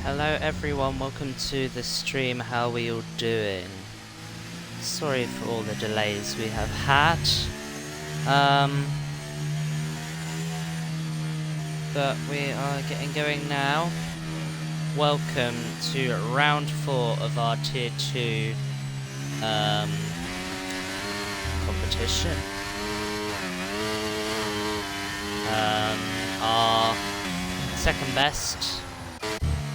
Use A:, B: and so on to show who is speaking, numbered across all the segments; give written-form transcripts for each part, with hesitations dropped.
A: Hello everyone, welcome to the stream. How are we all doing? Sorry for all the delays we have had. But we are getting going now. Welcome to round 4 of our tier 2 competition. Our second best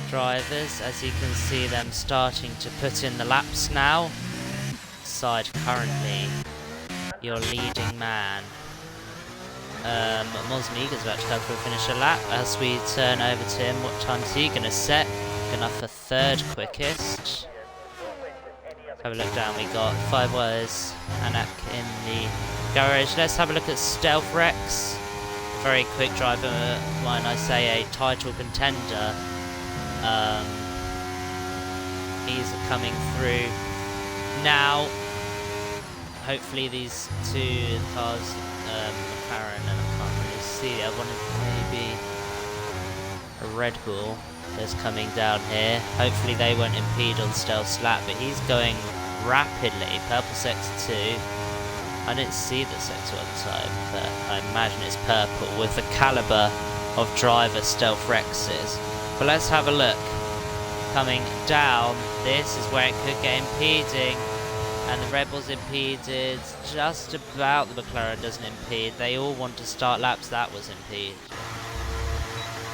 A: drivers, as you can see them starting to put in the laps now. Side currently your leading man. Mosmiga's about to come for a finisher lap. As we turn over to him, what time's he going to set? Going for third quickest. Have a look down, we got 5 wires Anak in the garage. Let's have a look at SideFx. Very quick driver, when I say a title contender. He's coming through now. Hopefully these two cars, McLaren and I can't really see the other one, maybe a Red Bull is coming down here. Hopefully they won't impede on Stealth's lap, but he's going rapidly. Purple sector 2. I didn't see the sector on the side, but I imagine it's purple with the caliber of driver SideFx is. But let's have a look. Coming down, this is where it could get impeding, and the Red Bull's impeded just about. The McLaren doesn't impede. They all want to start laps. That was impeded.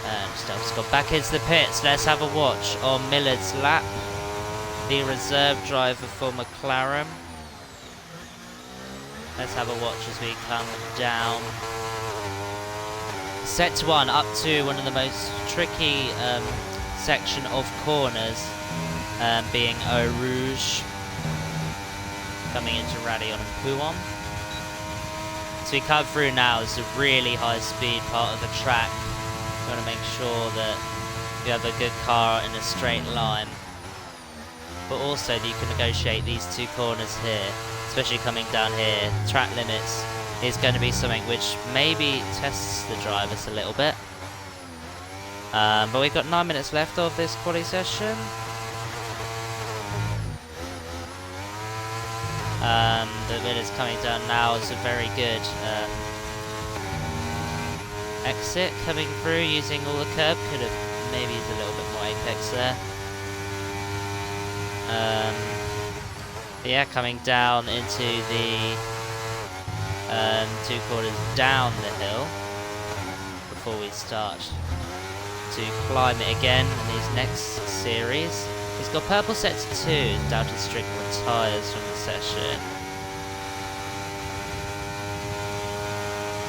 A: And Stealth's got back into the pits. Let's have a watch on Millard's lap. The reserve driver for McLaren. Let's have a watch as we come down. Set 1 up to one of the most tricky section of corners, being Eau Rouge, coming into Rally on Pouon. So we come through now. It's a really high speed part of the track. You want to make sure that you have a good car in a straight line, but also that you can negotiate these two corners here, especially coming down here. Track limits is going to be something which maybe tests the drivers a little bit. But we've got 9 minutes left of this quali session. The bit is coming down now. It's a very good exit coming through using all the curb. Could have maybe used a little bit more apex there. Yeah, coming down into the 2 quarters down the hill before we start to climb it again in these next series. He's got purple sector 2 down to strict tyres from the session.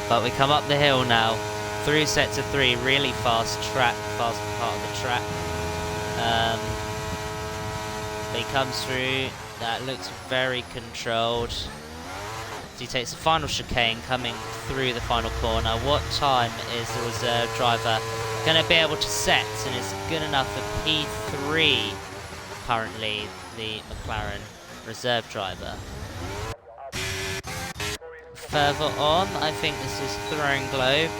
A: But we come up the hill now through sector 3, really fast part of the track. He comes through, that looks very controlled. He takes the final chicane coming through the final corner. What time is the reserve driver going to be able to set? And it's good enough for P3, currently the McLaren reserve driver. Further on, I think this is Throwing Globe,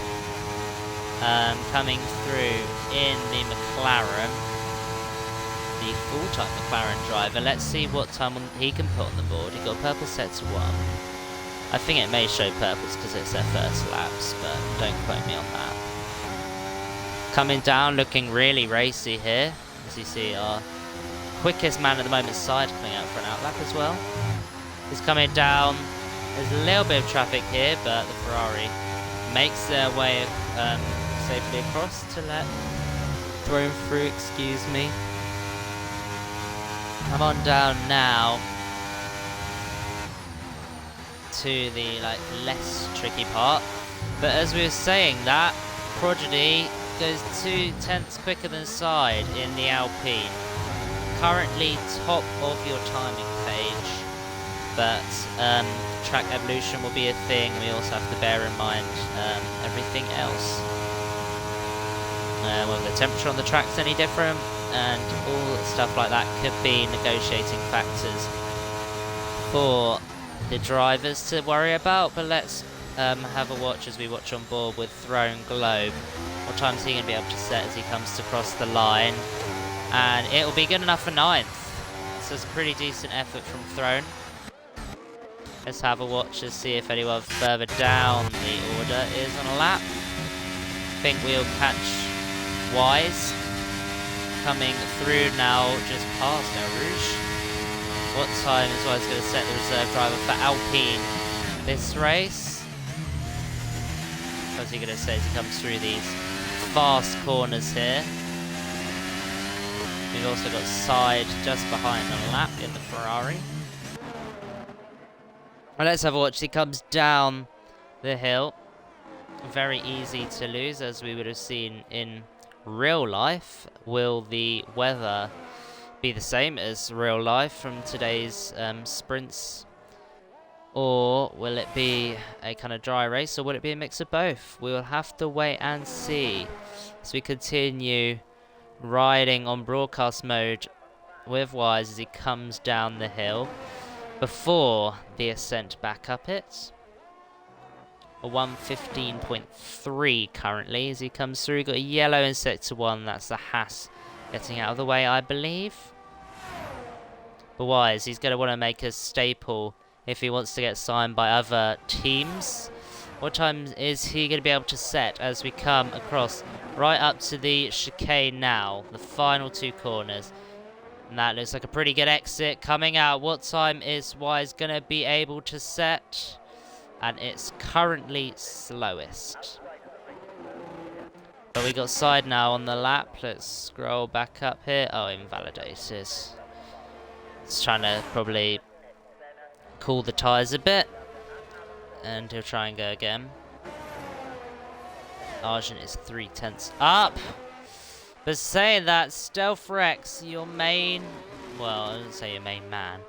A: coming through in the McLaren, the full-time McLaren driver. Let's see what time he can put on the board. He got purple sector 1. I think it may show purples because it's their first laps, but don't quote me on that. Coming down, looking really racy here. As you see, our quickest man at the moment, Side, coming out for an outlap as well. He's coming down. There's a little bit of traffic here, but the Ferrari makes their way safely across to let thrown through, excuse me. I'm on down now to the less tricky part, but as we were saying, that Prodigy goes 2/10 quicker than Side in the Alpine, currently top of your timing page, but track evolution will be a thing. We also have to bear in mind everything else, whether the temperature on the track's any different, and all stuff like that could be negotiating factors for the drivers to worry about. But let's have a watch as we watch on board with Throwing Globe. What time's he going to be able to set as he comes to cross the line? And it'll be good enough for 9th. So it's a pretty decent effort from Throne. Let's have a watch to see if anyone further down the order is on a lap. I think we'll catch Wise coming through now just past El Rouge. What time is Wise going to set the reserve driver for Alpine this race? What's he going to say as he comes through these fast corners here? We've also got Side just behind on a lap in the Ferrari. Well, let's have a watch. He comes down the hill. Very easy to lose, as we would have seen in real life. Will the weather be the same as real life from today's sprints? Or will it be a kind of dry race, or will it be a mix of both? We will have to wait and see as we continue riding on broadcast mode with Wise as he comes down the hill before the ascent back up it. A 1:15.3 currently as he comes through. Got a yellow in sector 1. That's the Haas getting out of the way, I believe. But Wise, he's going to want to make a staple if he wants to get signed by other teams. What time is he going to be able to set as we come across right up to the chicane now? The final 2 corners. And that looks like a pretty good exit coming out. What time is Wise going to be able to set? And it's currently slowest. But we got Side now on the lap. Let's scroll back up here. Oh, invalidated. It's trying to probably cool the tyres a bit. And he'll try and go again. Argent is 3/10 up. But saying that, StealthX, your main... Well, I didn't say your main man.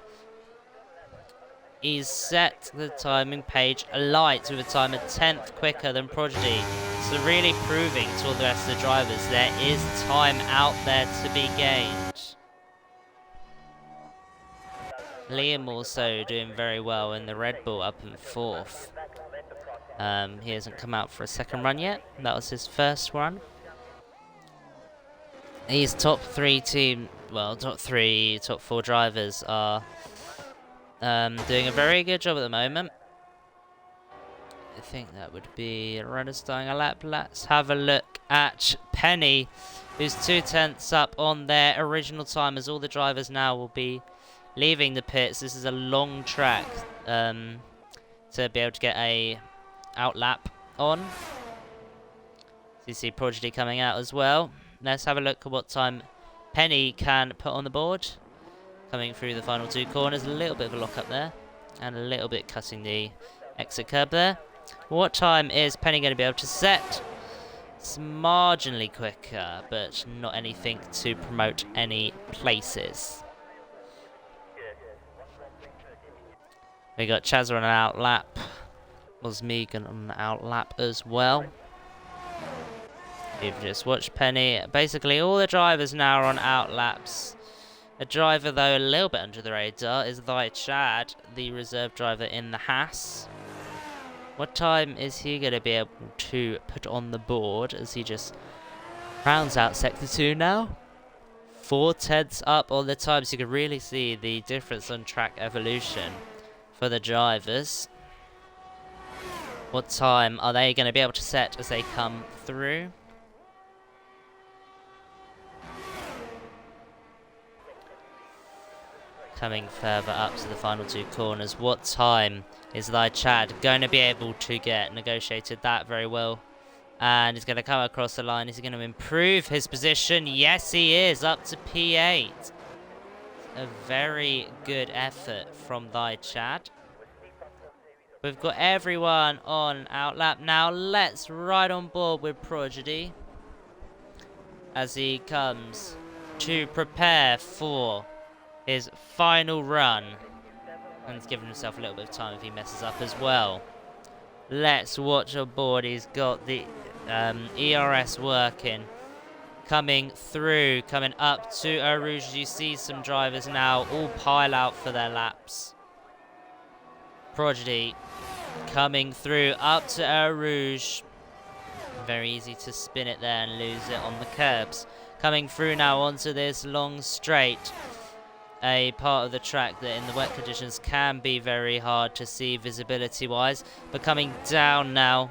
A: He's set the timing page alight with a time a 10th quicker than Prodigy. So really proving to all the rest of the drivers there is time out there to be gained. Liam also doing very well in the Red Bull up in 4th. He hasn't come out for a second run yet. That was his first run. These top 3 team, well, top 4 drivers are doing a very good job at the moment. I think that would be runners starting a lap. Let's have a look at Penny, who's 2/10 up on their original time, as all the drivers now will be leaving the pits. This is a long track to be able to get a out lap on. So you see Prodigy coming out as well. Let's have a look at what time Penny can put on the board. Coming through the final 2 corners, a little bit of a lock up there, and a little bit cutting the exit curb there. What time is Penny going to be able to set? It's marginally quicker, but not anything to promote any places. We got Chazza on an out lap. Was Megan on an out lap as well. You've just watched Penny. Basically, all the drivers now are on out laps. A driver, though, a little bit under the radar is Chad, the reserve driver in the Haas. What time is he going to be able to put on the board as he just rounds out sector 2 now? 4/10 up on the time, so you can really see the difference on track evolution for the drivers. What time are they going to be able to set as they come through? Coming further up to the final 2 corners. What time is Chad going to be able to get? Negotiated that very well. And he's going to come across the line. Is he going to improve his position? Yes, he is. Up to P8. A very good effort from Chad. We've got everyone on out lap now. Let's ride on board with Prodigy as he comes to prepare for his final run. And he's given himself a little bit of time if he messes up as well. Let's watch on board. He's got the ERS working. Coming through, coming up to Eau Rouge. You see some drivers now all pile out for their laps. Prodigy coming through up to Eau Rouge. very easy to spin it there and lose it on the curbs. Coming through now onto this long straight, a part of the track that in the wet conditions can be very hard to see visibility wise, but coming down now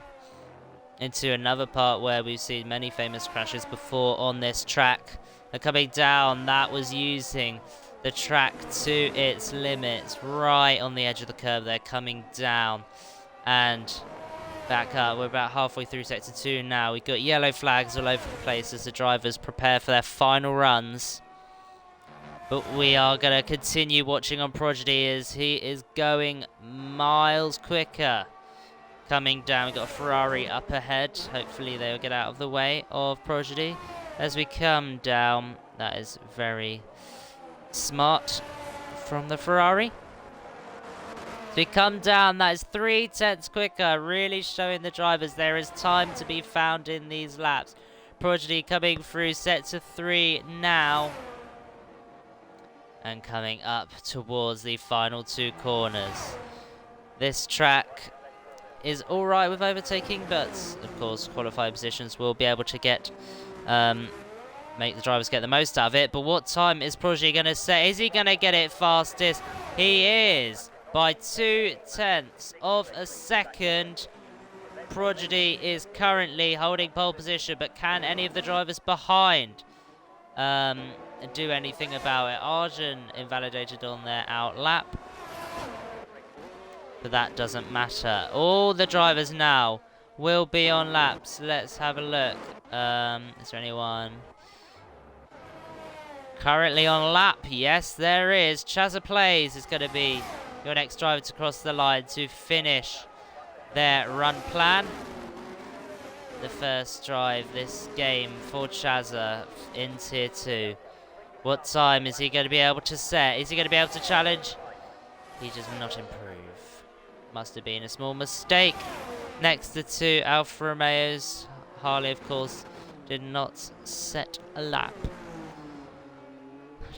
A: into another part where we've seen many famous crashes before on this track. And coming down, that was using the track to its limits, right on the edge of the curve there, coming down and back up. We're about halfway through sector 2 now. We've got yellow flags all over the place as the drivers prepare for their final runs. But we are going to continue watching on Prodigy as he is going miles quicker. Coming down, we've got a Ferrari up ahead. Hopefully they'll get out of the way of Prodigy. As we come down, that is very smart from the Ferrari. As we come down, that is 3/10 quicker, really showing the drivers there is time to be found in these laps. Prodigy coming through sector 3 now. And coming up towards the final 2 corners. This track is alright with overtaking, but of course qualifying positions will be able to get make the drivers get the most out of it. But what time is Prodigy going to set? Is he going to get it fastest? He is, by 2/10 of a second. Prodigy is currently holding pole position, but can any of the drivers behind do anything about it? Arjun invalidated on their out lap, but that doesn't matter. All the drivers now will be on laps. Let's have a look. Is there anyone currently on lap? Yes, there is. Chazza Plays is going to be your next driver to cross the line to finish their run plan. The first drive this game for Chazza in Tier 2. What time is he going to be able to set? Is he going to be able to challenge? He does not improve. Must have been a small mistake. Next to 2 Alfa Romeos. Harley, of course, did not set a lap.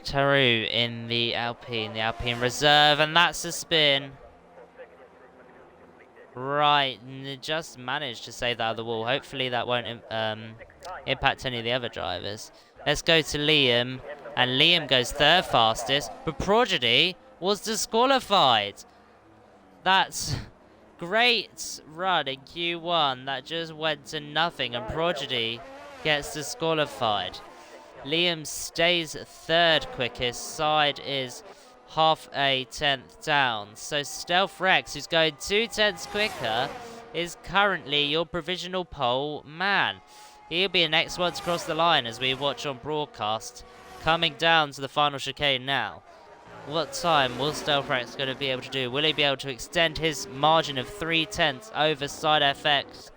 A: Taru in the Alpine Reserve, and that's a spin. Right, just managed to save that out of the wall. Hopefully that won't impact any of the other drivers. Let's go to Liam, and Liam goes 3rd fastest, but Prodigy was disqualified. That's great run in Q1 that just went to nothing, and Prodigy gets disqualified. Liam stays 3rd quickest. Side is half a 10th down. So StealthFx, who's going 2/10 quicker, is currently your provisional pole man. He'll be the next one to cross the line as we watch on broadcast. Coming down to the final chicane now. What time will StealthFx going to be able to do? Will he be able to extend his margin of 3/10 over SideFx?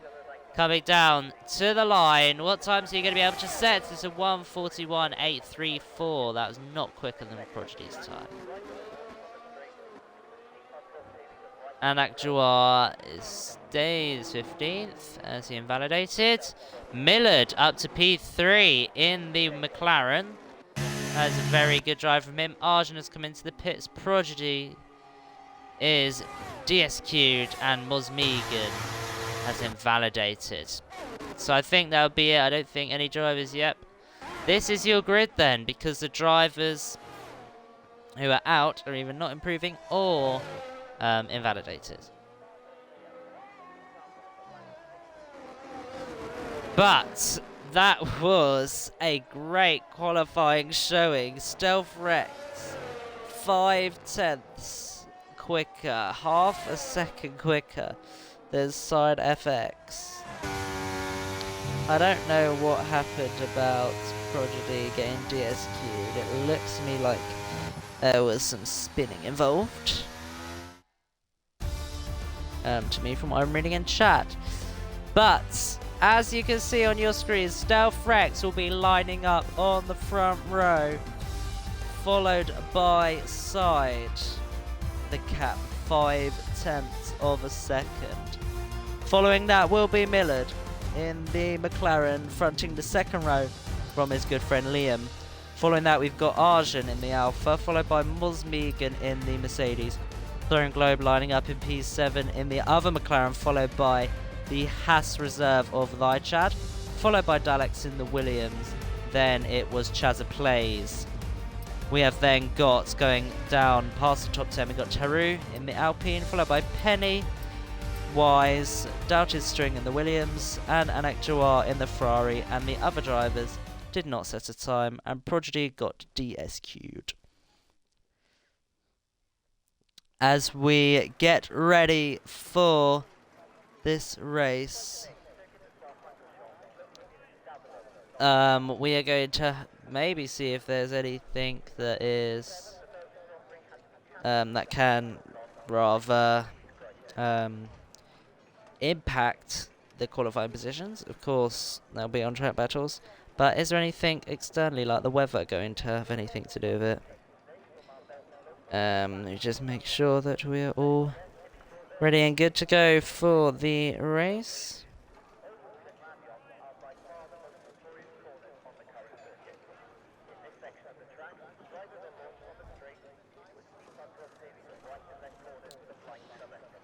A: Coming down to the line. What time is he going to be able to set? It's a 1:41.834. That was not quicker than Prodigy's time. And Akjuar stays 15th as he invalidated. Millard up to P3 in the McLaren. That's a very good drive from him. Arjun has come into the pits. Prodigy is DSQ'd and Mosmegan has invalidated. So I think that'll be it. I don't think any drivers yet. This is your grid then, because the drivers who are out are either not improving or invalidated. But that was a great qualifying showing. StealthFx 5/10 quicker, half a second quicker than SideFx. I don't know what happened about Prodigy getting DSQ'd. It looks to me like there was some spinning involved. To me from what I'm reading in chat. But as you can see on your screen, StealthFx will be lining up on the front row, followed by Side. The cap 5/10 of a second. Following that will be Millard in the McLaren, fronting the second row from his good friend Liam. Following that, we've got Arjun in the Alpha, followed by Mosmegan in the Mercedes. Thor and Globe lining up in P7 in the other McLaren, followed by the Haas reserve of Lychad, followed by Dalex in the Williams. Then it was Chazza Plays. We have then got, going down past the top 10, we got Taru in the Alpine, followed by Penny, Wise, Doubted String in the Williams, and Anak Jawar in the Ferrari, and the other drivers did not set a time, and Prodigy got DSQ'd. As we get ready for this race, we are going to maybe see if there's anything that is that can rather impact the qualifying positions. Of course, there'll be on-track battles, but is there anything externally, like the weather, going to have anything to do with it? We just make sure that we are all ready and good to go for the race.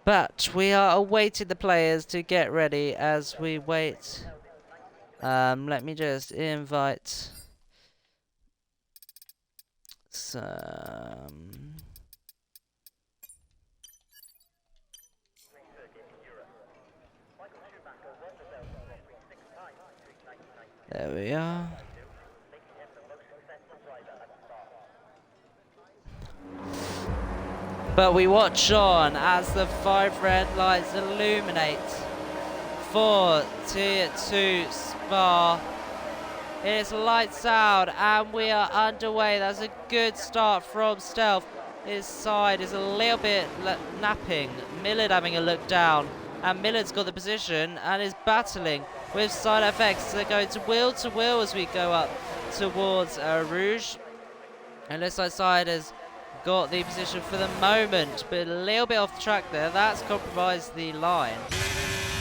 A: But we are awaiting the players to get ready as we wait. Let me just invite some. There we are. But we watch on as the 5 red lights illuminate for Tier 2 Spa. It's lights out and we are underway. That's a good start from Stealth. His side is a little bit napping. Millard having a look down, and Millard's got the position and is battling with SideFx. They're going to wheel as we go up towards Rouge. And looks like Side has got the position for the moment, but a little bit off the track there. That's compromised the line.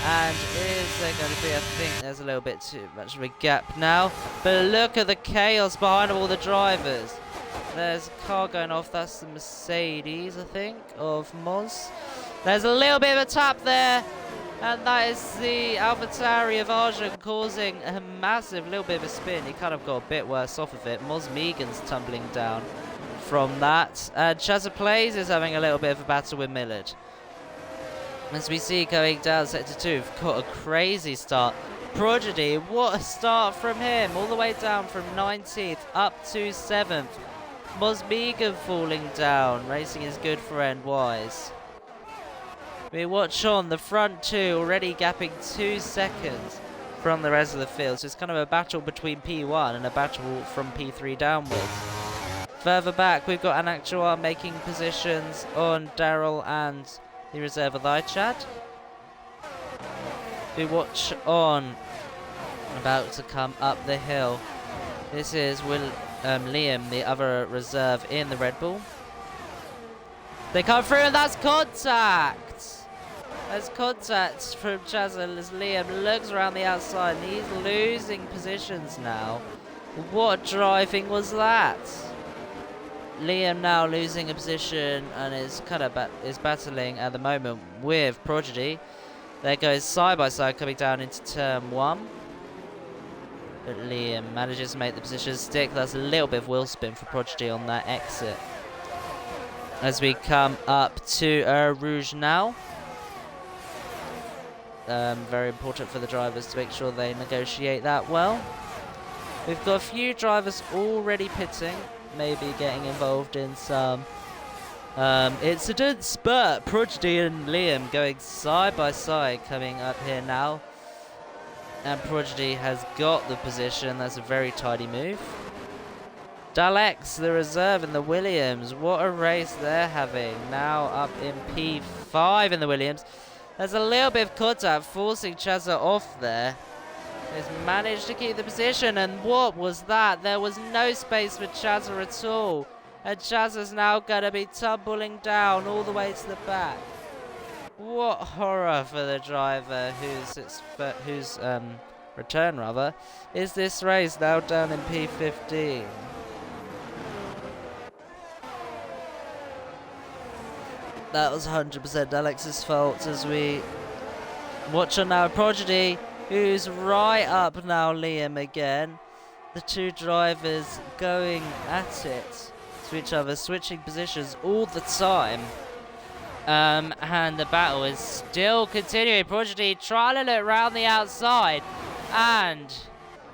A: And is there going to be, I think there's a little bit too much of a gap now. But look at the chaos behind all the drivers. There's a car going off. That's the Mercedes, I think, of Moz. There's a little bit of a tap there. And that is the AlphaTauri of Arjun causing a massive little bit of a spin. He kind of got a bit worse off of it. Moz Megan's tumbling down from that. And Chazza Plays is having a little bit of a battle with Millard. As we see going down sector 2, we've got a crazy start. Prodigy, what a start from him. All the way down from 19th up to 7th. Moz Megan falling down. Racing is good for Wise. We watch on the front 2 already gapping 2 seconds from the rest of the field. So it's kind of a battle between P1 and a battle from P3 downwards. Further back, we've got Anak Jawar making positions on Daryl and the reserve of Lychad. We watch on, about to come up the hill. This is Liam, the other reserve in the Red Bull. They come through and that's contact! There's contact from Chazza as Liam looks around the outside and he's losing positions now. What driving was that? Liam now losing a position and is kind of battling at the moment with Prodigy. There goes side by side coming down into turn 1. But Liam manages to make the position stick. That's a little bit of wheel spin for Prodigy on that exit. As we come up to Rouge now. Very important for the drivers to make sure they negotiate that well. We've got a few drivers already pitting, maybe getting involved in some incidents, but Prodigy and Liam going side by side coming up here now. And Prodigy has got the position. That's a very tidy move. Dalex, the reserve in the Williams. What a race they're having. Now up in P5 in the Williams. There's a little bit of contact forcing Chazza off there. He's managed to keep the position, and what was that? There was no space for Chazza at all. And Chazza's now going to be tumbling down all the way to the back. What horror for the driver whose return rather is this race now down in P15. That was 100% Alex's fault as we Watch on now, Prodigy, who's right up now, Liam again. The two drivers going at it to each other, switching positions all the time. And the battle is still continuing. Prodigy trying to look round the outside, and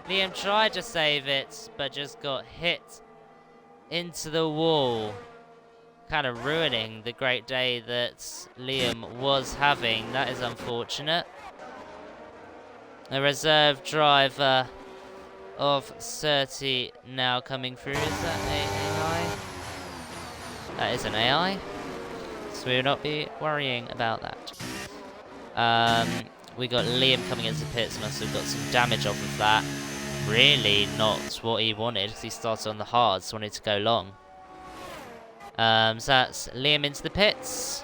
A: Liam tried to save it, but just got hit into the wall, kind of ruining the great day that Liam was having. That is unfortunate. A reserve driver of 30 now coming through. Is that AI? That is an AI. So we will not be worrying about that. We got Liam coming into the pits, must have got some damage off of that. Really not what he wanted, because he started on the hards, wanted to go long. So that's Liam into the pits.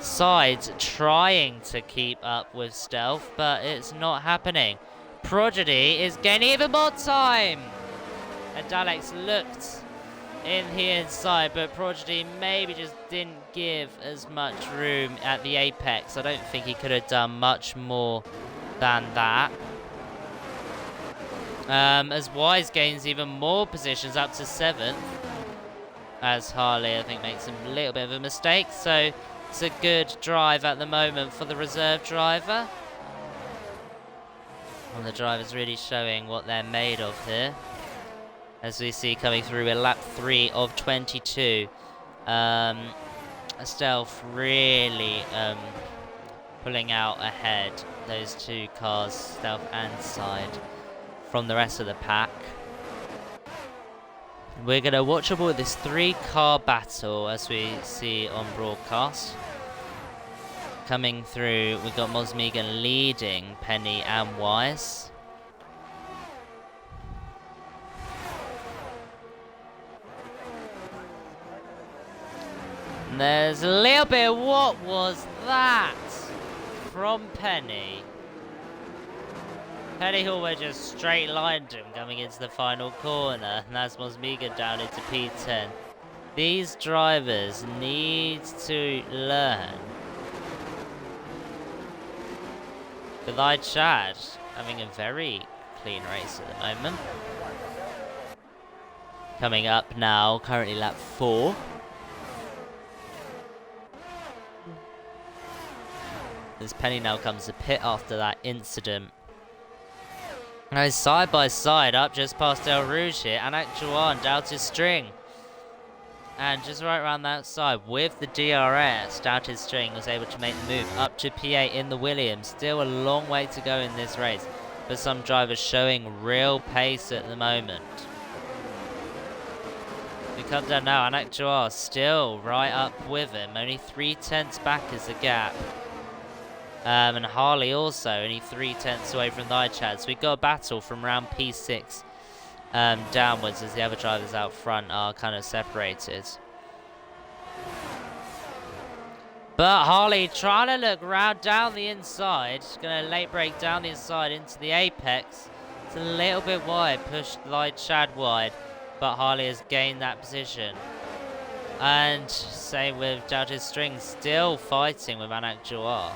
A: Sides trying to keep up with Stealth, but it's not happening. Prodigy is gaining even more time. And Alex looked in the inside, but Prodigy maybe just didn't give as much room at the apex. I don't think he could have done much more than that. As Wise gains even more positions up to 7th. As Harley, I think, makes a little bit of a mistake. So it's a good drive at the moment for the reserve driver. And the driver's really showing what they're made of here. As we see coming through a lap 3 of 22. Stealth really pulling out ahead those two cars, Stealth and Side, from the rest of the pack. We're going to watch aboard this 3-car battle as we see on broadcast. Coming through, we've got Mosmegan leading Penny and Wise. And there's a little bit, what was that from Penny? Penny Hallway just straight lined him coming into the final corner, and that's Mosmegan down into P10. These drivers need to learn. With Chad having a very clean race at the moment. Coming up now, currently lap 4. As Penny now comes to pit after that incident. Now side by side up just past El Rouge here, and Actuan down to String. And just right around that side with the DRS, Doubted String was able to make the move up to P8 in the Williams. Still a long way to go in this race, but some drivers showing real pace at the moment. We come down now, and Actuar still right up with him. Only 3/10 back is the gap. And Harley also only 3/10 away from the iChad. So we've got a battle from round P6 downwards as the other drivers out front are kind of separated. But Harley trying to look round down the inside. Going to late break down the inside into the apex. It's a little bit wide, pushed light Chad wide, but Harley has gained that position. And same with Doubted String, still fighting with Anak Jawar.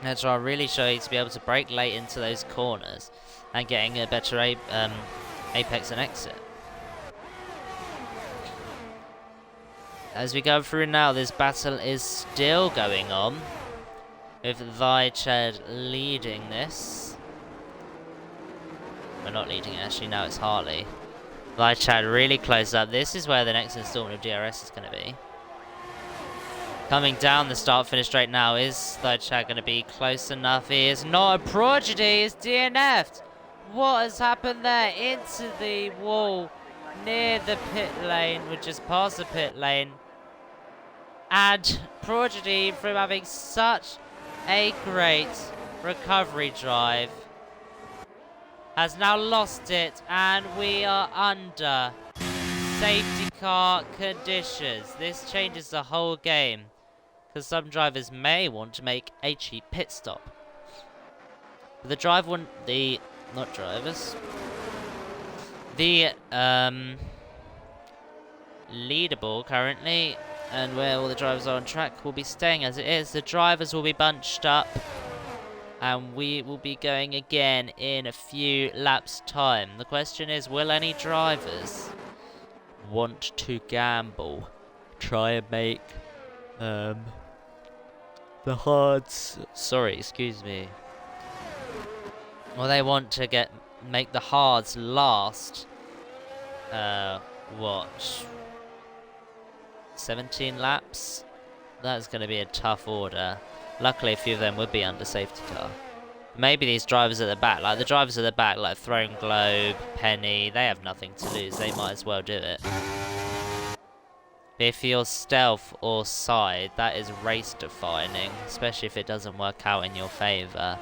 A: That's why I really show you to be able to break late into those corners and getting a better apex and exit. As we go through now, this battle is still going on, with Viched leading this. We're not leading it, actually, now it's Harley. Viched really close up. This is where the next installment of DRS is going to be. Coming down the start-finish straight now, is Viched going to be close enough? He is not. A Prodigy is DNF'd. What has happened there? Into the wall near the pit lane. We're just past the pit lane. And Prodigy, from having such a great recovery drive, has now lost it, and we are under safety car conditions. This changes the whole game, because some drivers may want to make a cheap pit stop. But the driver want not drivers. The leaderboard currently, and where all the drivers are on track, will be staying as it is. The drivers will be bunched up and we will be going again in a few laps' time. The question is, will any drivers want to gamble? Try and make the hards... Sorry, excuse me. Well, they want to make the hards last, what, 17 laps? That's going to be a tough order. Luckily, a few of them would be under safety car. Maybe these drivers at the back, like the drivers at the back, like Throne Globe, Penny, they have nothing to lose. They might as well do it. If you're stealth or side, that is race defining, especially if it doesn't work out in your favour.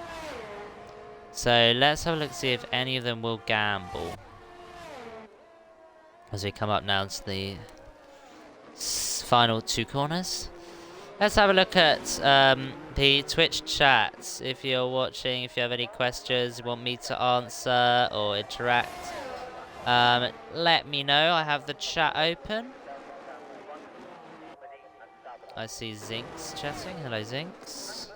A: So let's have a look, see if any of them will gamble. As we come up now to the final 2 corners. Let's have a look at the Twitch chat. If you're watching, if you have any questions you want me to answer or interact, let me know. I have the chat open. I see Zinx chatting. Hello, Zinx.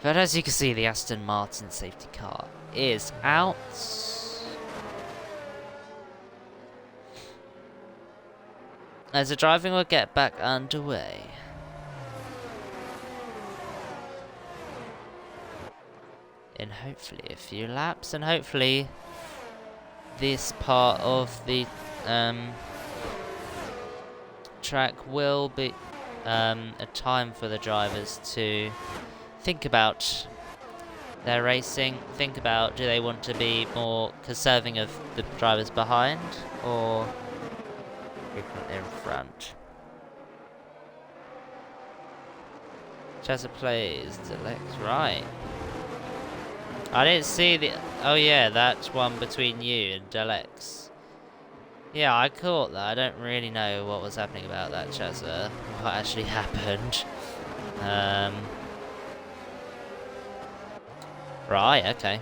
A: But as you can see, the Aston Martin safety car is out. As the driving will get back underway. In hopefully a few laps, and hopefully this part of the track will be a time for the drivers to think about their racing, think about, do they want to be more conserving of the drivers behind or in front. Chesa plays Delect, right. I didn't see the... Oh yeah, that's one between you and Delex. Yeah, I caught that. I don't really know what was happening about that, Chesa. What actually happened. Right, okay.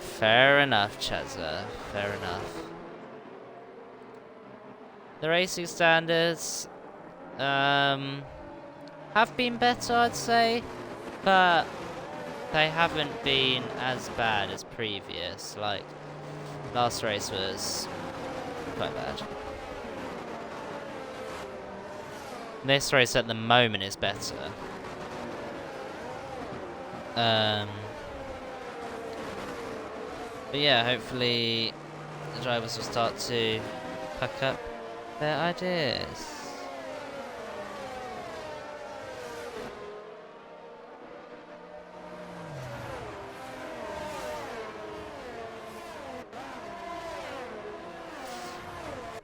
A: Fair enough, Chesa. Fair enough. The racing standards have been better, I'd say, but they haven't been as bad as previous. Like, last race was quite bad. This race at the moment is better. But yeah, hopefully the drivers will start to pack up their ideas.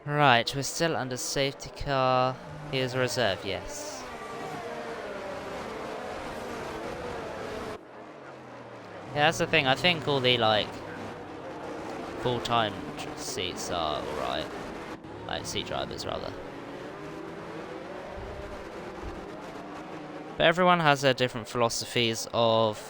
A: Right, we're still under safety car. Here's a reserve, yes. Yeah, that's the thing. I think all the, like, full-time seats are alright. Like, seat drivers, rather. But everyone has their different philosophies of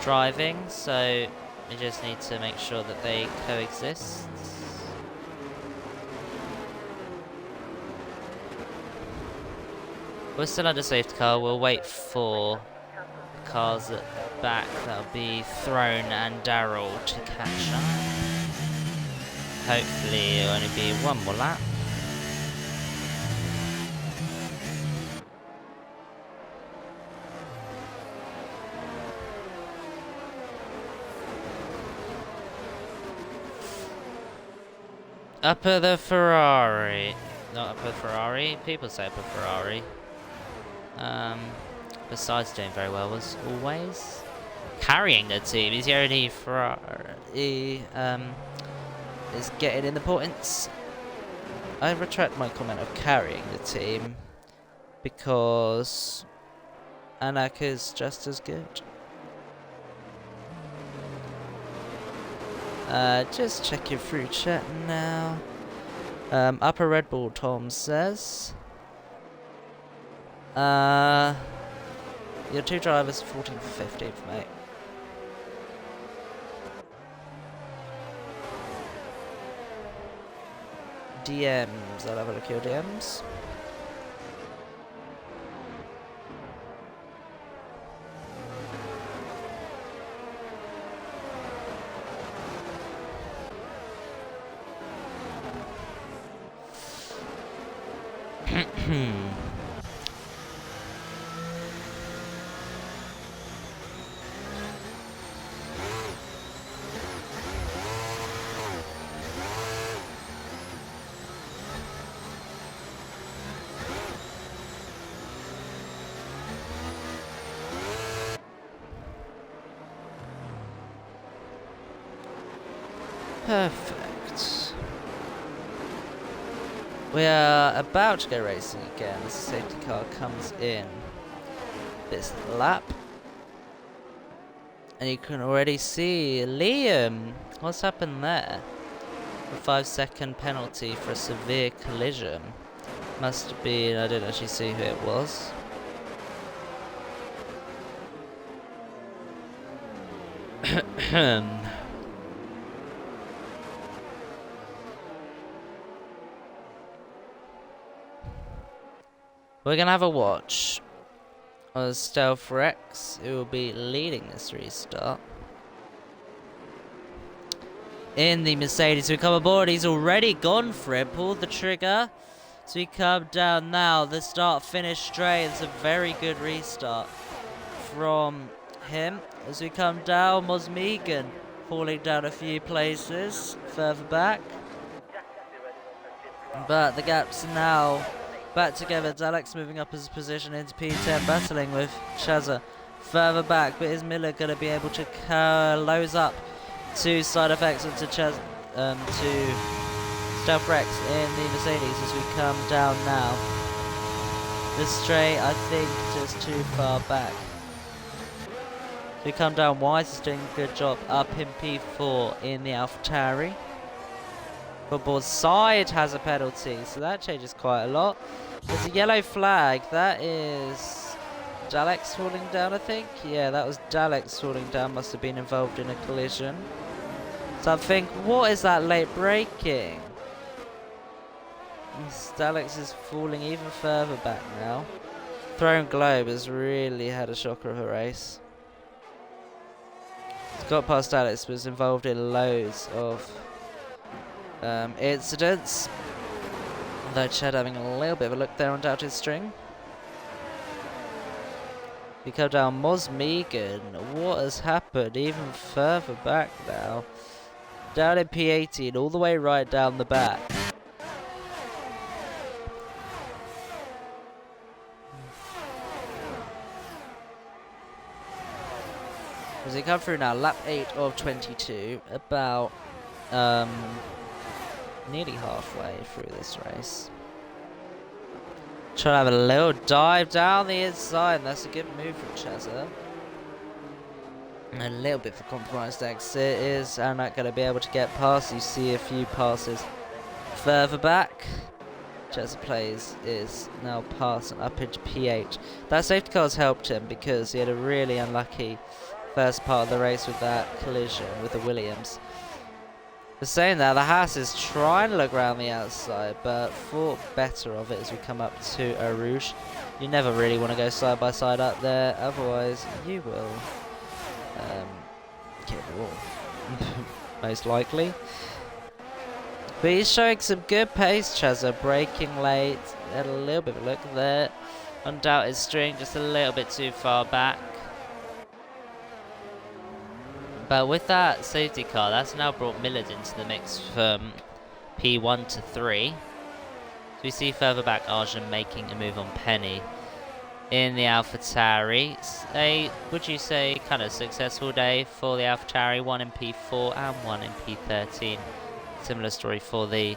A: driving, so we just need to make sure that they coexist. We're still under safety car. We'll wait for the cars at the back. That'll be Throne and Daryl to catch up. Hopefully it'll only be one more lap. Upper the Ferrari. Not upper Ferrari. People say upper Ferrari. Besides doing very well as always. Carrying the team is the only Ferrari is getting in the points. I retract my comment of carrying the team because Anak is just as good. Just checking through chat now. Upper Red Bull Tom says. Your two drivers, 14th, 15th, mate. DMs. I'll have a look at your DMs. Perfect. We are about to go racing again as the safety car comes in this lap. And you can already see Liam. What's happened there? A 5-second penalty for a severe collision. Must have been, I didn't actually see who it was. We're going to have a watch of SideFx, who will be leading this restart. In the Mercedes, we come aboard. He's already gone for it. Pulled the trigger. So we come down now. The start-finish straight. It's a very good restart from him. As we come down, Mosmegan falling down a few places further back. But the gap's now back together. Daleks moving up his position into P10, battling with Chazza further back. But is Miller going to be able to close up to SideFx and to SideFx in the Mercedes as we come down now? The straight, I think, just too far back. So we come down. Wise is doing a good job up in P4 in the AlphaTauri. Football side has a penalty, so that changes quite a lot. There's a yellow flag. That is Daleks falling down, I think. Yeah, that was Daleks falling down. Must have been involved in a collision. So I think, what is that late braking? Daleks is falling even further back now. Throne Globe has really had a shocker of a race. He's got past Daleks, but was involved in loads of incidents. Although Chad having a little bit of a look there on Doubted String. We come down Mosmegan. What has happened? Even further back now. Down in P18, all the way right down the back. As we come through now, lap 8 of 22, about nearly halfway through this race. Trying to have a little dive down the inside. That's a good move from Chazza. A little bit for compromised exit. Is Anak going to be able to get past? You see a few passes further back. Chazza plays is now passing up into P8. That safety car has helped him because he had a really unlucky first part of the race with that collision with the Williams. But saying that, the Haas is trying to look around the outside, but thought better of it as we come up to Eau Rouge. You never really want to go side by side up there, otherwise you will get the wall, most likely. But he's showing some good pace, Chazza, braking late, had a little bit of a look there. Undoubted String just a little bit too far back. But with that safety car, that's now brought Millard into the mix from P1 to 3. So we see further back Arjun making a move on Penny in the AlphaTauri. A, would you say, kind of successful day for the AlphaTauri, one in P4 and one in P13. Similar story for the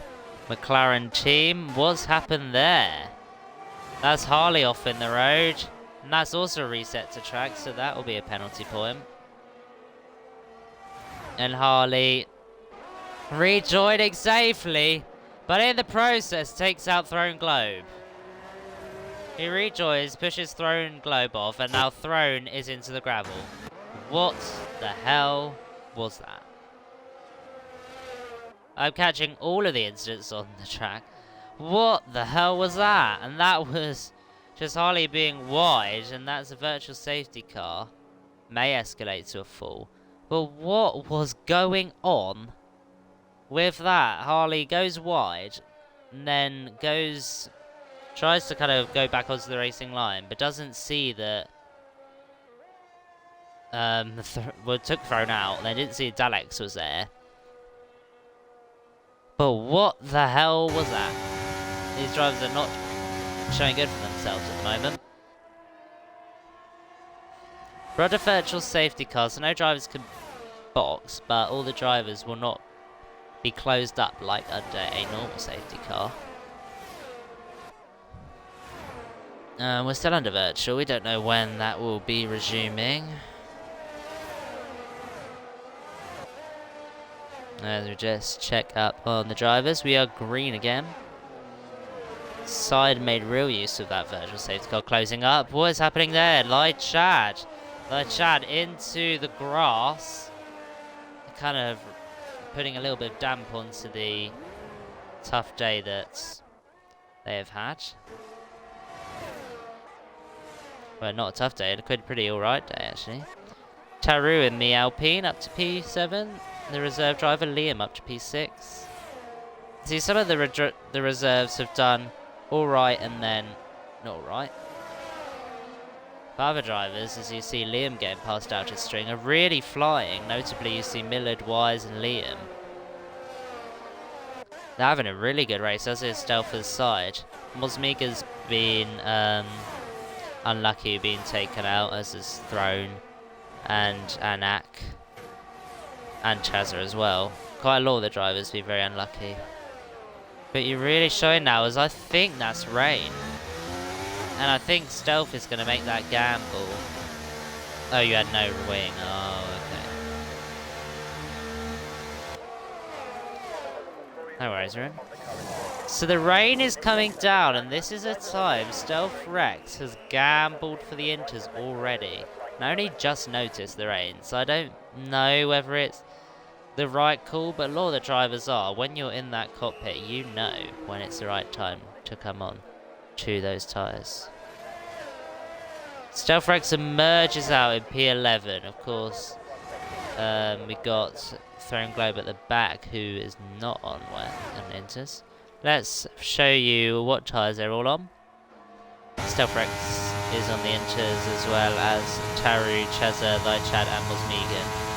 A: McLaren team. What's happened there? That's Harley off in the road. And that's also a reset to track, so that will be a penalty for him. And Harley rejoining safely, but in the process takes out Throne Globe. He rejoins, pushes Throne Globe off, and now Throne is into the gravel. What the hell was that? I'm catching all of the incidents on the track. What the hell was that? And that was just Harley being wide, and that's a virtual safety car. May escalate to a fall. But what was going on with that? Harley goes wide, and then tries to kind of go back onto the racing line, but doesn't see that took Throne out. They didn't see Daleks was there. But what the hell was that? These drivers are not showing good for themselves at the moment. Brought a virtual safety car, so no drivers can box, but all the drivers will not be closed up like under a normal safety car. We're still under virtual. We don't know when that will be resuming. As we just check up on the drivers, we are green again. Side made real use of that virtual safety car closing up. What is happening there? Light Chad into the grass. Kind of putting a little bit of damp onto the tough day that they have had. Well, not a tough day, a pretty alright day actually. Taru in the Alpine up to P7. The reserve driver Liam up to P6. See, some of the reserves have done alright and then not alright. But other drivers, as you see Liam getting past out his string, are really flying. Notably, you see Millard, Wise and Liam. They're having a really good race, as is Stelfer's side. Mosmiga's been unlucky being taken out, as is Throne and Anak and Chazza as well. Quite a lot of the drivers have been very unlucky. But you're really showing now, as I think that's rain. And I think Stealth is going to make that gamble. Oh, you had no wing. Oh, okay. No worries, Ruin. So the rain is coming down, and this is a time Stealth Rex has gambled for the inters already. And I only just noticed the rain, so I don't know whether it's the right call, but a lot of the drivers are. When you're in that cockpit, you know when it's the right time to come on to those tyres. Stealth Rex emerges out in P11. Of course, we got Throne Globe at the back, who is not on inters. Let's show you what tyres they're all on. Stealth Rex is on the inters, as well as Taru, Cheza, Lychad and Mosmegan.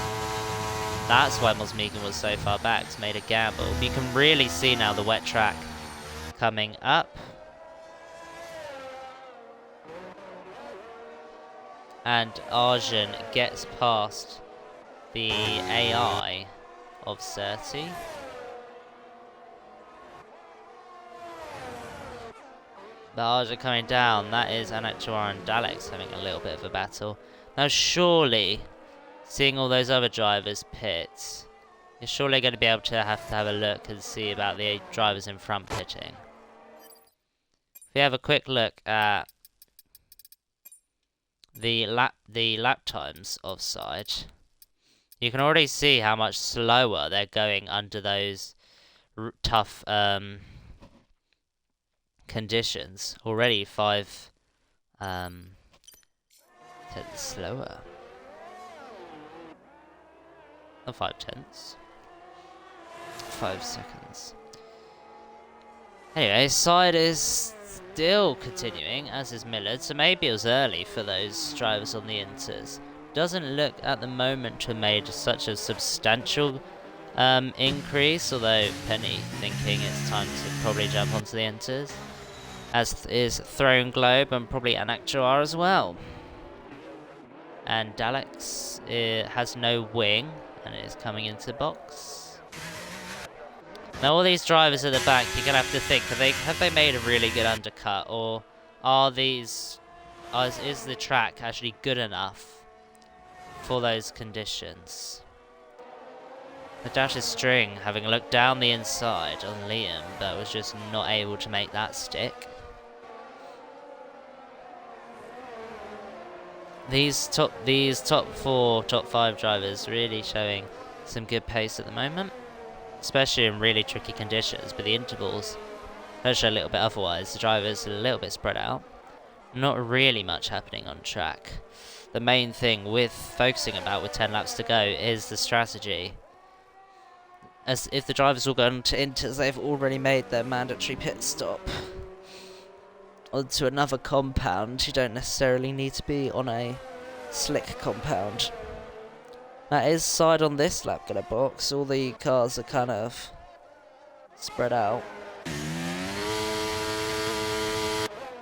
A: That's why Mosmegan was so far back, to made a gamble. But you can really see now the wet track coming up. And Arjun gets past the AI of Surti. The Arjun coming down, that is Anaktuar and Daleks having a little bit of a battle. Now surely, seeing all those other drivers pit, you're surely going to be able to have a look and see about the drivers in front pitting. If we have a quick look at the lap times of Side, you can already see how much slower they're going under those tough conditions. Already 5 tenths slower. Not 5 tenths. 5 seconds. Anyway, Side is still continuing, as is Millard, so maybe it was early for those drivers on the inters. Doesn't look at the moment to have made such a substantial increase, although Penny thinking it's time to probably jump onto the inters, as is Throne Globe and probably Anaktuar as well. And Daleks has no wing and it is coming into the box. Now all these drivers at the back, you're gonna have to think: have they made a really good undercut, or is the track actually good enough for those conditions? The Dash's string having a look down the inside on Liam, but was just not able to make that stick. these top 4, top 5 drivers really showing some good pace at the moment, especially in really tricky conditions. But the intervals don't show a little bit otherwise. The drivers are a little bit spread out. Not really much happening on track. The main thing with focusing about with 10 laps to go is the strategy. As if the drivers all go into inters, they've already made their mandatory pit stop onto another compound. You don't necessarily need to be on a slick compound. That is side on this lap gonna box. All the cars are kind of spread out.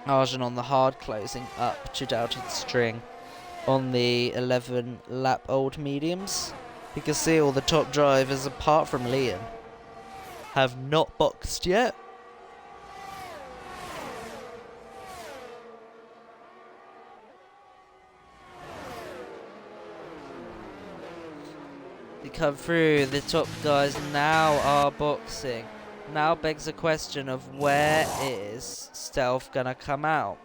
A: Arjun on the hard closing up to Doubted String on the 11 lap old mediums. You can see all the top drivers apart from Liam have not boxed yet. They come through, the top guys now are boxing. Now begs the question of where is Stealth gonna come out?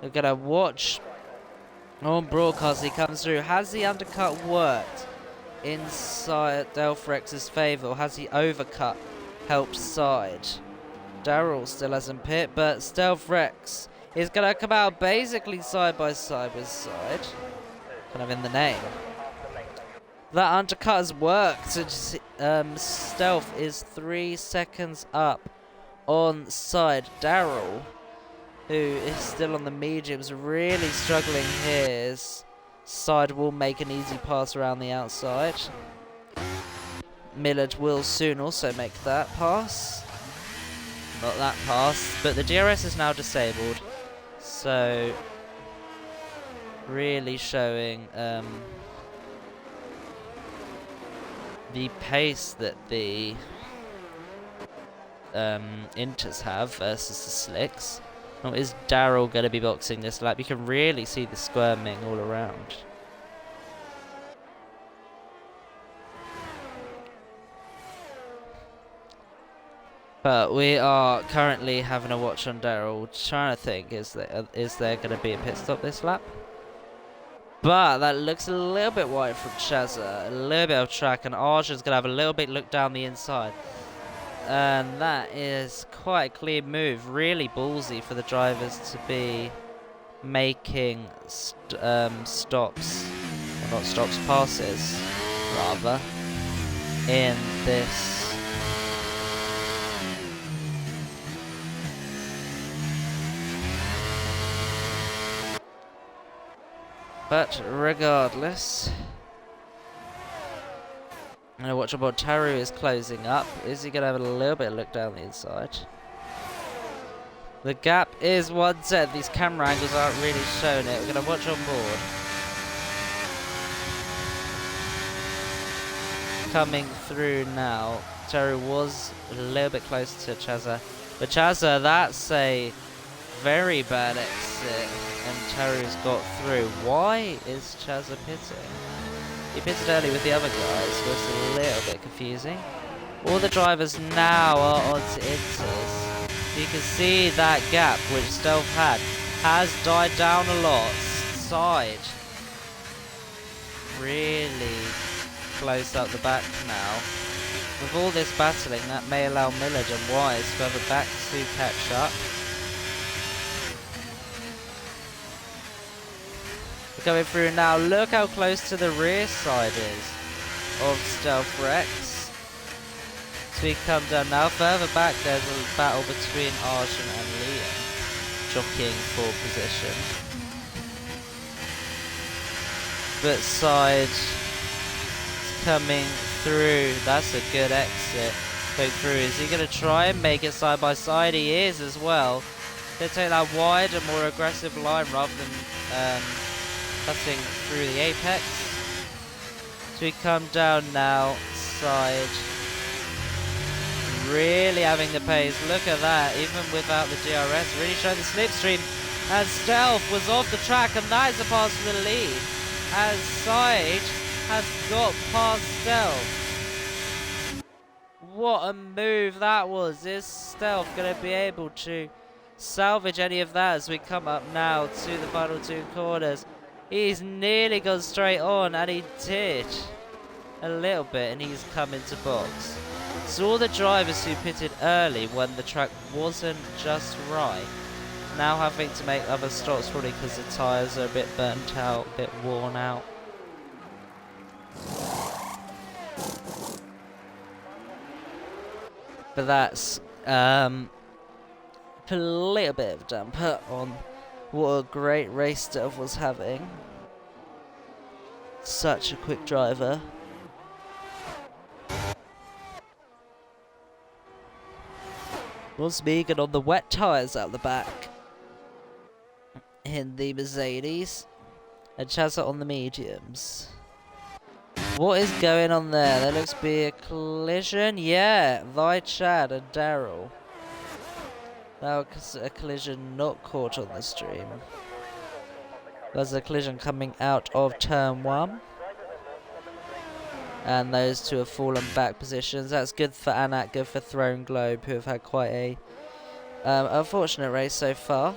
A: We're gonna watch on broadcast. He comes through. Has the undercut worked inside SideFx's favour, or has he overcut helped side? Daryl still hasn't pit, but SideFx is gonna come out basically side by side with side, kind of in the name. That undercut has worked. Stealth is 3 seconds up on side. Daryl, who is still on the mediums, really struggling here. Side will make an easy pass around the outside. Millard will soon also make that pass. Not that pass, but the DRS is now disabled. So, really showing the pace that the Inters have versus the Slicks. Now, is Daryl going to be boxing this lap? You can really see the squirming all around. But we are currently having a watch on Daryl, trying to think, is there going to be a pit stop this lap? But that looks a little bit wide from Chazza, a little bit of track, and Arjun's going to have a little bit look down the inside. And that is quite a clear move, really ballsy for the drivers to be making stops, or not stops, passes, rather, in this but regardless, I'm going to watch about Taru is closing up. Is he going to have a little bit of look down the inside? The gap is 1/10. These camera angles aren't really showing it. We're going to watch on board. Coming through now. Taru was a little bit close to Chazza. But Chazza, that's a very bad exit. And Taru's got through. Why is Chazza pitting? He pitted early with the other guys, so it's a little bit confusing. All the drivers now are onto Inters. You can see that gap which Stealth had has died down a lot. Side really close up the back now. With all this battling, that may allow Millard and Wise further back to catch up. We're going through now. Look how close to the rear side is of SideFx. So we come down now. Further back, there's a battle between Arjun and Liam, jockeying for position. But side coming through. That's a good exit. Going through. Is he going to try and make it side by side? He is as well. They take that wider, more aggressive line rather than cutting through the apex. So we come down now, side really having the pace. Look at that, even without the DRS, really showing the slipstream. And Stealth was off the track, and that is a pass for the lead, as Side has got past Stealth. What a move that was. Is Stealth going to be able to salvage any of that as we come up now to the final 2 corners. He's nearly gone straight on, and he did a little bit, and he's come into box. So all the drivers who pitted early when the track wasn't just right, now having to make other stops probably because the tyres are a bit burnt out, a bit worn out. But that's put a little bit of damper on what a great race Delph was having. Such a quick driver. Was Megan on the wet tyres out the back in the Mercedes, and Chazza on the mediums. What is going on there? There looks to be a collision. Yeah, Vi, Chad and Daryl. Now a collision not caught on the stream. There's a collision coming out of turn 1. And those two have fallen back positions. That's good for Anat, good for Throne Globe, who have had quite a unfortunate race so far.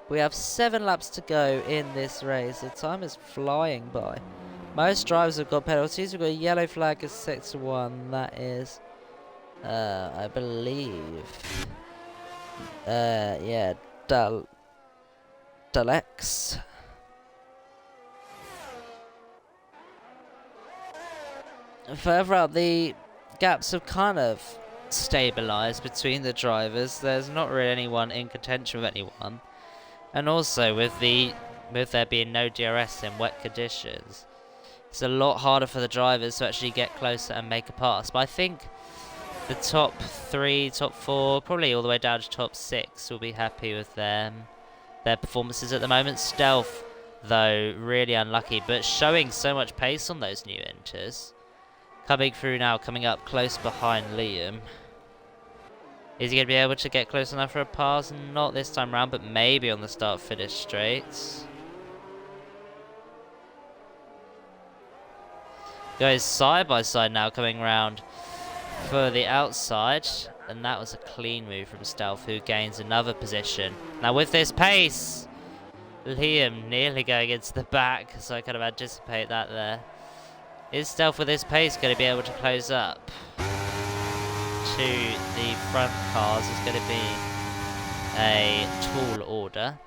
A: We have 7 laps to go in this race. The time is flying by. Most drivers have got penalties. We've got a yellow flag as sector 1. That is, I believe, yeah, Dalex. Further up, the gaps have kind of stabilised between the drivers. There's not really anyone in contention with anyone, and also with there being no DRS in wet conditions, it's a lot harder for the drivers to actually get closer and make a pass. But I think the top 3, top 4, probably all the way down to top 6 will be happy with their performances at the moment. Stealth, though, really unlucky, but showing so much pace on those new enters. Coming through now, coming up close behind Liam. Is he going to be able to get close enough for a pass? Not this time round, but maybe on the start-finish straights. Goes side by side now, coming round for the outside. And that was a clean move from Stealth, who gains another position. Now with this pace, Liam nearly going into the back, so I kind of anticipate that there. Is Stealth with this pace going to be able to close up to the front cars? It's going to be a tall order,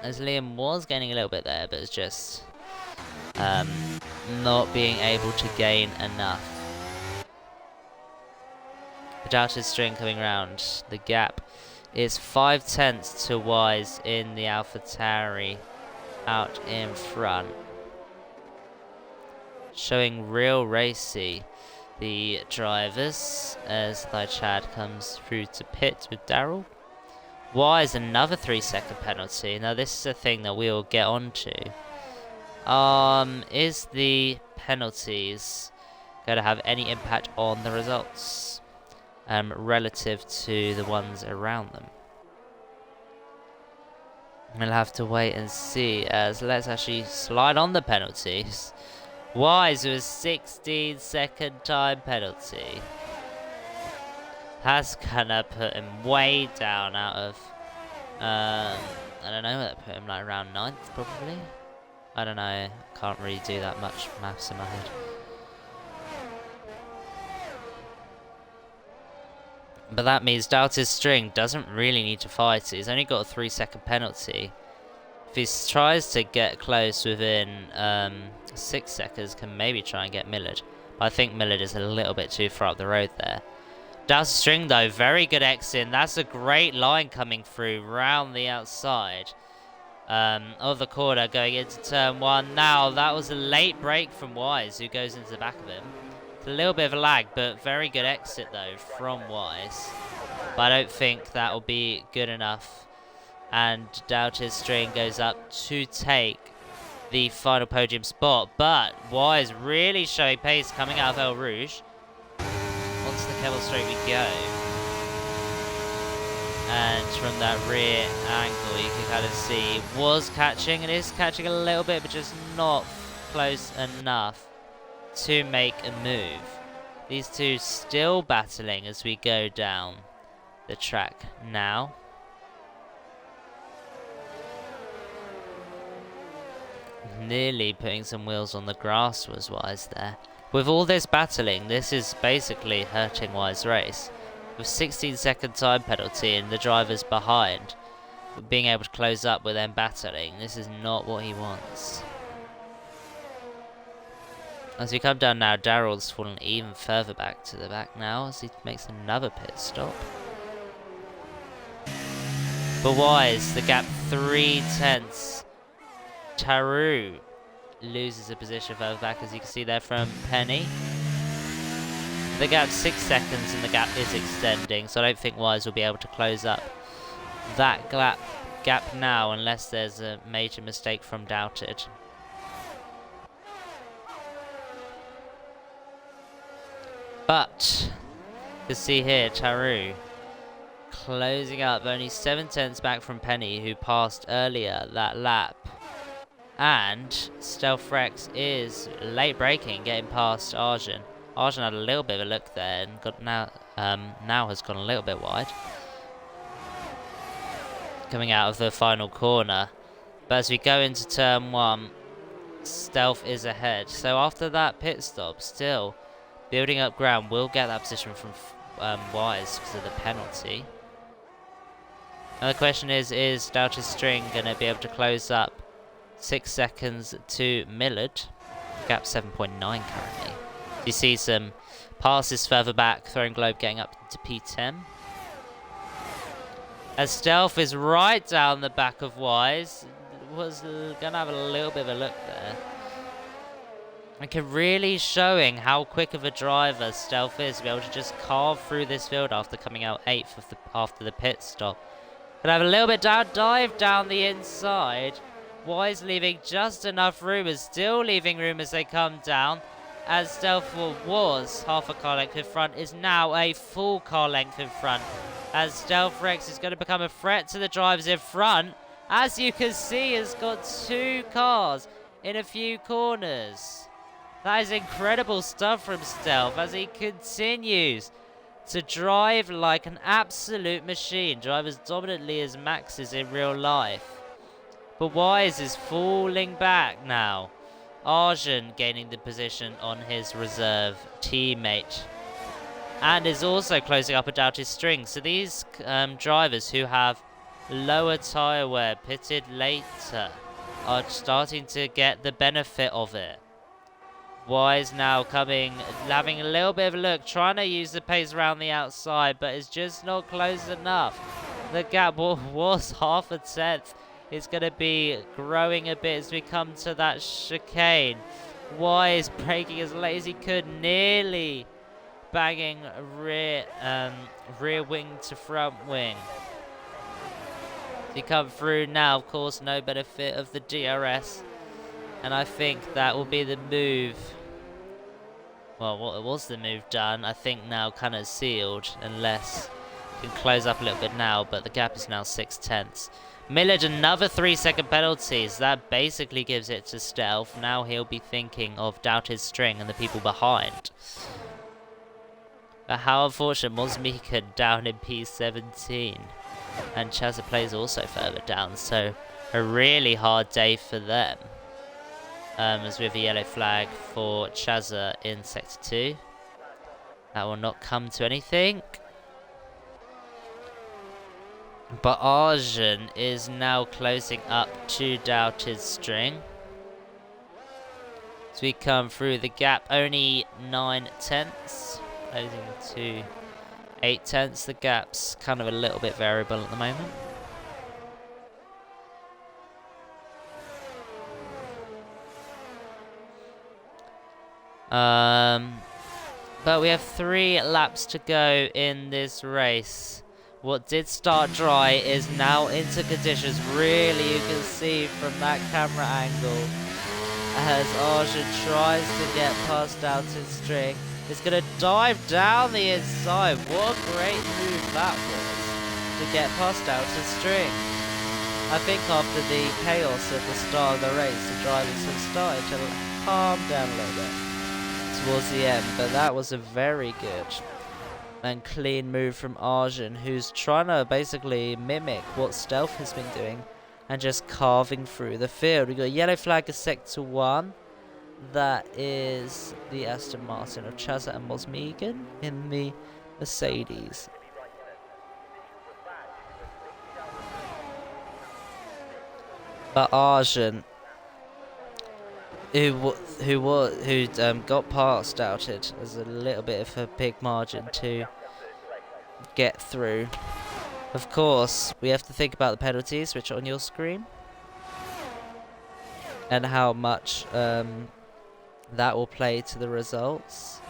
A: as Liam was gaining a little bit there, but it's just not being able to gain enough. The Doubted String coming round. The gap is 5/10 to Wise in the AlphaTauri out in front. Showing real racy, the drivers, as Thy Chad comes through to pit with Daryl. Wise, another 3-second penalty. Now this is a thing that we'll get onto. Is the penalties going to have any impact on the results relative to the ones around them? We'll have to wait and see, as let's actually slide on the penalties. Wise with a 16-second time penalty. That's gonna put him way down out of, I don't know, that put him like around 9th probably. I don't know, can't really do that much maths in my head. But that means Doubted String doesn't really need to fight it. He's only got a 3-second penalty. If he tries to get close within 6 seconds, can maybe try and get Millard. But I think Millard is a little bit too far up the road there. Doubted String though, very good exit. That's a great line coming through round the outside of the corner going into turn 1. Now that was a late break from Wise, who goes into the back of him. It's a little bit of a lag, but very good exit though from Wise. But I don't think that will be good enough. And Doubted String goes up to take the final podium spot. But Wise really showing pace coming out of El Rouge. Onto the Kevel Straight we go. And from that rear angle you can kind of see was catching. It is catching a little bit, but just not close enough to make a move. These two still battling as we go down the track now. Nearly putting some wheels on the grass was Wise there. With all this battling, this is basically hurting Wise's race. With 16-second time penalty and the drivers behind, being able to close up with them battling, this is not what he wants. As we come down now, Darrell's fallen even further back to the back now as he makes another pit stop. But Wise, the gap 3/10. Taru loses a position further back, as you can see there from Penny. The gap's 6 seconds and the gap is extending, so I don't think Wise will be able to close up that gap now unless there's a major mistake from Doubted. But you can see here Taru closing up, only 7/10 back from Penny, who passed earlier that lap. And SideFx is late braking, getting past Arjun. Arjun had a little bit of a look there and got now has gone a little bit wide. Coming out of the final corner. But as we go into turn 1, Stealth is ahead. So after that pit stop, still building up ground, will get that position from Wise because of the penalty. Now the question is Doubted String going to be able to close up 6 seconds to Millard? Gap 7.9 currently. You see some passes further back, Throwing Globe getting up to P10. As Stealth is right down the back of Wise, was going to have a little bit of a look there. And really showing how quick of a driver Stealth is to be able to just carve through this field after coming out 8th after the pit stop. Could have a little bit down, dive down the inside. Wise leaving just enough room, is still leaving room as they come down. As Stealth was half a car length in front, is now a full car length in front. As SideFx is going to become a threat to the drivers in front. As you can see, has got 2 cars in a few corners. That is incredible stuff from Stealth as he continues to drive like an absolute machine. Drive as dominantly as Max is in real life. But Wise is falling back now. Arjun gaining the position on his reserve teammate. And is also closing up a Doubted String. So these drivers who have lower tyre wear, pitted later, are starting to get the benefit of it. Wise now having a little bit of a look, trying to use the pace around the outside, but it's just not close enough. The gap was half a tenth. It's going to be growing a bit as we come to that chicane. Wise braking as late as he could, nearly banging rear wing to front wing. As we come through now, of course, no benefit of the DRS. And I think that will be the move. Well, what was the move done? I think now kind of sealed, unless you can close up a little bit now, but the gap is now 6/10. Millard, another 3-second penalties. That basically gives it to Stealth. Now he'll be thinking of Doubted String and the people behind. But how unfortunate was Mika down in P17. And Chazza plays also further down, so a really hard day for them. As we have a yellow flag for Chazza in Sector 2. That will not come to anything. But Arjun is now closing up to Doubted String. As we come through the gap, only 9/10. Closing to 8/10. The gap's kind of a little bit variable at the moment. But we have 3 laps to go in this race. What did start dry is now into conditions. Really, you can see from that camera angle as Arjun tries to get past Doubted String. It's going to dive down the inside. What a great move that was to get past Doubted String. I think after the chaos at the start of the race, the drivers have started to calm down a little bit towards the end, but that was a very good And clean move from Arjun, who's trying to basically mimic what Stealth has been doing and just carving through the field. We got a yellow flag of sector 1. That is the Aston Martin of Chazza and Mosmegan in the Mercedes. But Arjun, who got past Doubted, as a little bit of a big margin to get through. Of course, we have to think about the penalties, which are on your screen, and how much that will play to the results.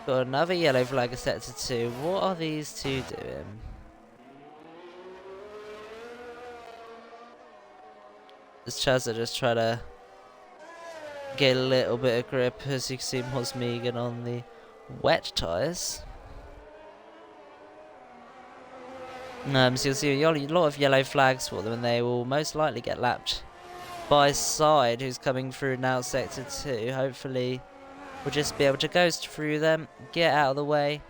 A: Got another yellow flag of sector 2. What are these two doing? Is Chazza just trying to get a little bit of grip, as you can see Mosmegan on the wet tyres. So you'll see a lot of yellow flags for them, and they will most likely get lapped by Side, who's coming through now sector 2. Hopefully we'll just be able to ghost through them, get out of the way.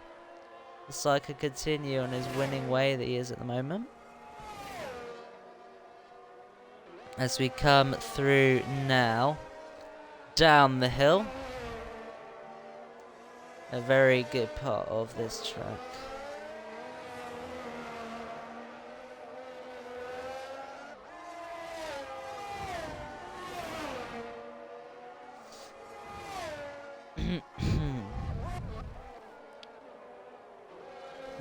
A: The Side could continue on his winning way that he is at the moment. As we come through now, down the hill. A very good part of this track.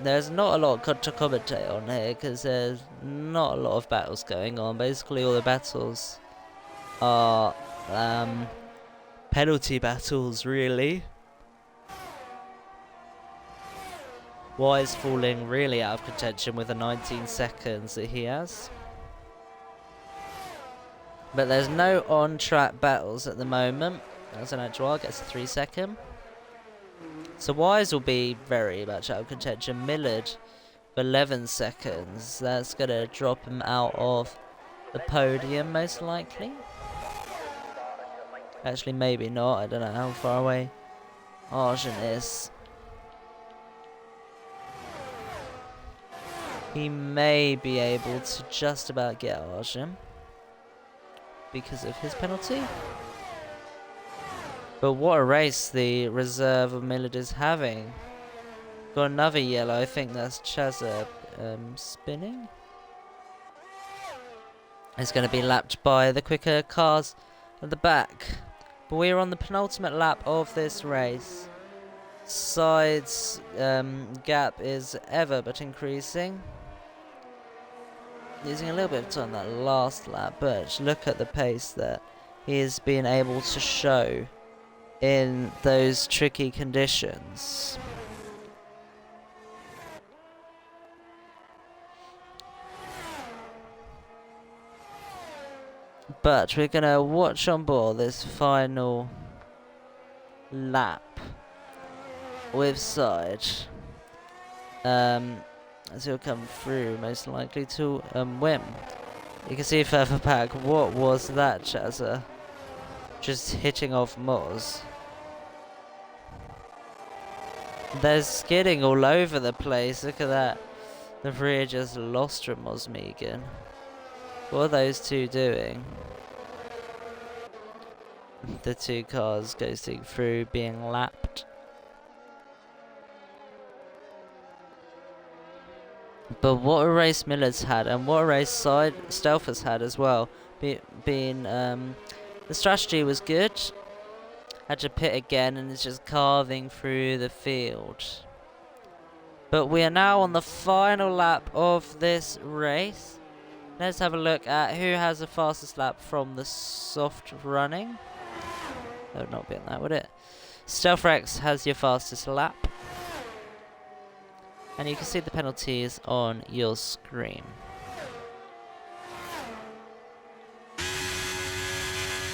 A: There's not a lot to commentate on here because there's not a lot of battles going on. Basically all the battles are penalty battles, really. Wise falling really out of contention with the 19 seconds that he has. But there's no on-track battles at the moment. As an actual gets a 3-second. So Wise will be very much out of contention. Millard, 11 seconds. That's going to drop him out of the podium, most likely. Actually, maybe not. I don't know how far away Arjun is. He may be able to just about get Arjun because of his penalty. But what a race the reserve of Millard is having. Got another yellow. I think that's Chazza spinning. It's going to be lapped by the quicker cars at the back. But we're on the penultimate lap of this race. Side's gap is ever but increasing. Losing a little bit of time that last lap, but look at the pace that he has been able to show in those tricky conditions. But we're gonna watch on board this final lap with Side. As he'll come through, most likely to win. You can see further back, what was that, Chazza? Just hitting off Moz. They're skidding all over the place. Look at that. The rear just lost from Mosmegan. What are those two doing? The two cars ghosting through, being lapped. But what a race Miller's had, and what a race Stealth has had as well. The strategy was good. Had to pit again, and it's just carving through the field. But we are now on the final lap of this race. Let's have a look at who has the fastest lap from the soft running. That would not be on that, would it? StealthX has your fastest lap. And you can see the penalties on your screen.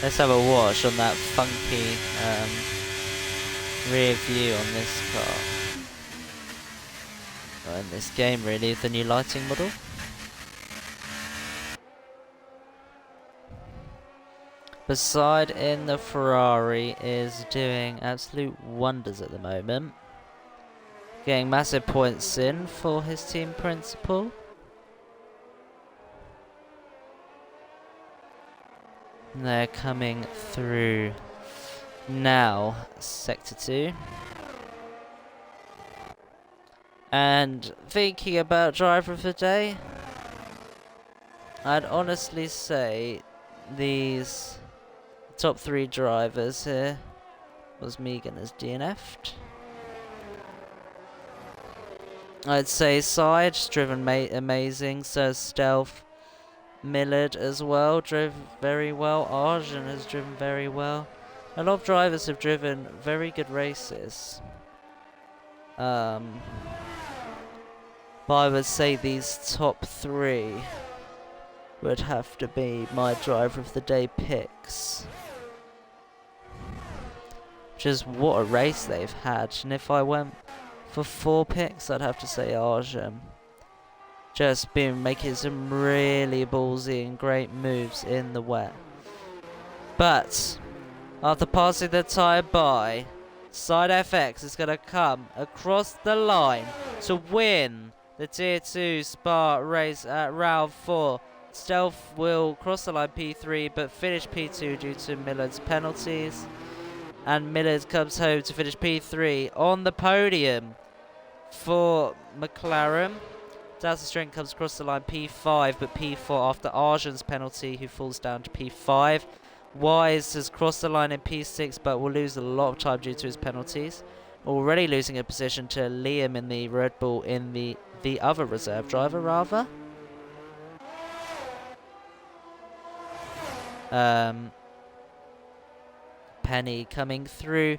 A: Let's have a watch on that funky rear view on this car. Or in this game, really, with the new lighting model. Beside in the Ferrari is doing absolute wonders at the moment. getting massive points in for his team principal. And they're coming through now, Sector 2. And thinking about driver of the day, I'd honestly say these top 3 drivers here was Megan as DNF'd. I'd say Side's driven amazing, so Stealth. Millard as well, drove very well. Arjun has driven very well. A lot of drivers have driven very good races. But I would say these top 3 would have to be my driver of the day picks. Just what a race they've had. And if I went for 4 picks, I'd have to say Arjun. Just been making some really ballsy and great moves in the wet. But after passing the tyre by, SideFx is going to come across the line to win the Tier 2 Spa race at round 4. Stealth will cross the line P3 but finish P2 due to Millard's penalties. And Millard comes home to finish P3 on the podium for McLaren. Dowson's Strength comes across the line P5 but P4 after Arjun's penalty, who falls down to P5. Wise has crossed the line in P6 but will lose a lot of time due to his penalties. Already losing a position to Liam in the Red Bull in the other reserve driver rather. Penny coming through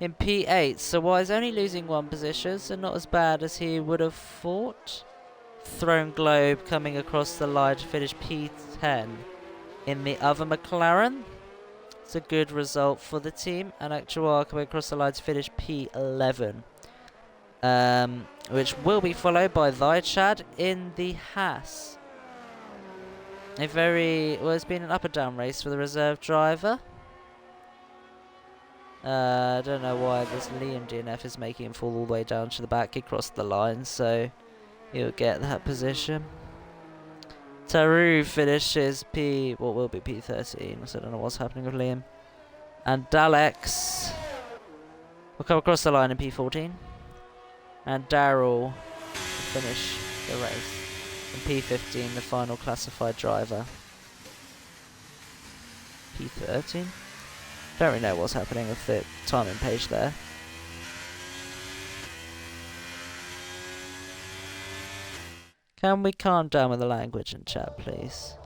A: in P8, so Wise only losing 1 position, so not as bad as he would have thought. Throne Globe coming across the line to finish P10 in the other McLaren. It's a good result for the team. And Actuar coming across the line to finish P11. Which will be followed by Chad in the Haas. It's been an up and down race for the reserve driver. I don't know why this Liam DNF is making him fall all the way down to the back. He crossed the line, so he'll get that position. Taru finishes what will be P13, so I don't know what's happening with Liam. And Dalex will come across the line in P14. And Daryl will finish the race in P15, the final classified driver. P13? Don't really know what's happening with the timing page there. Can we calm down with the language in chat, please?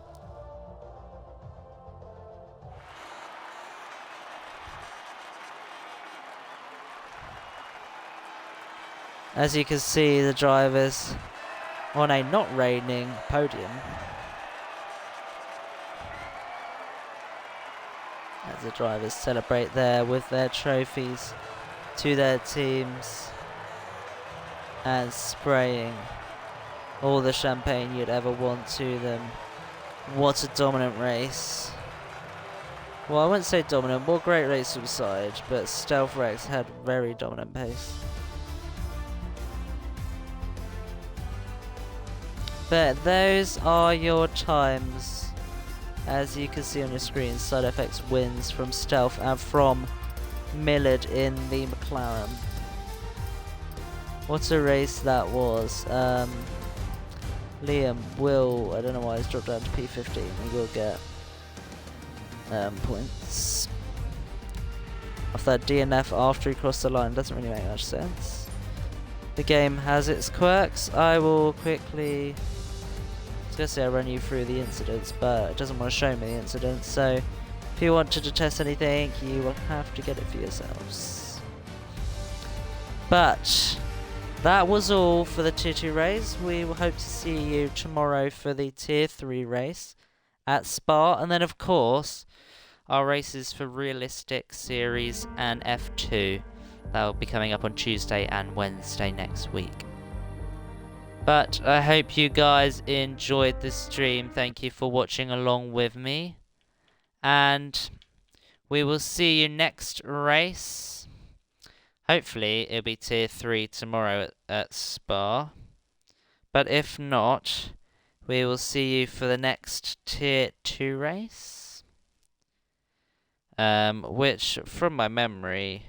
A: As you can see, the drivers on a not raining podium. As the drivers celebrate there with their trophies to their teams and spraying all the champagne you'd ever want to them. What a dominant race. Well, I wouldn't say dominant, more great race from Side, but StealthX had very dominant pace. But those are your times. As you can see on your screen, SideFx wins from Stealth and from Millard in the McLaren. What a race that was. Liam will, I don't know why he's dropped down to P15, he will get points. Off that DNF after he crossed the line doesn't really make much sense. The game has its quirks. I will quickly, I was going to say I'll run you through the incidents, but it doesn't want to show me the incidents, so if you want to test anything, you will have to get it for yourselves. But that was all for the Tier 2 race. We will hope to see you tomorrow for the Tier 3 race at Spa. And then, of course, our races for Realistic Series and F2. That will be coming up on Tuesday and Wednesday next week. But I hope you guys enjoyed the stream. Thank you for watching along with me. And we will see you next race. hopefully it'll be tier 3 tomorrow at Spa. But if not, we will see you for the next tier 2 race. Which, from my memory,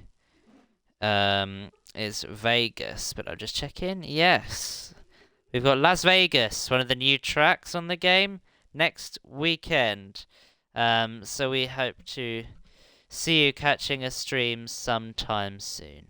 A: is Vegas. But I'll just check in. Yes. We've got Las Vegas, one of the new tracks on the game, next weekend. So we hope to see you catching a stream sometime soon.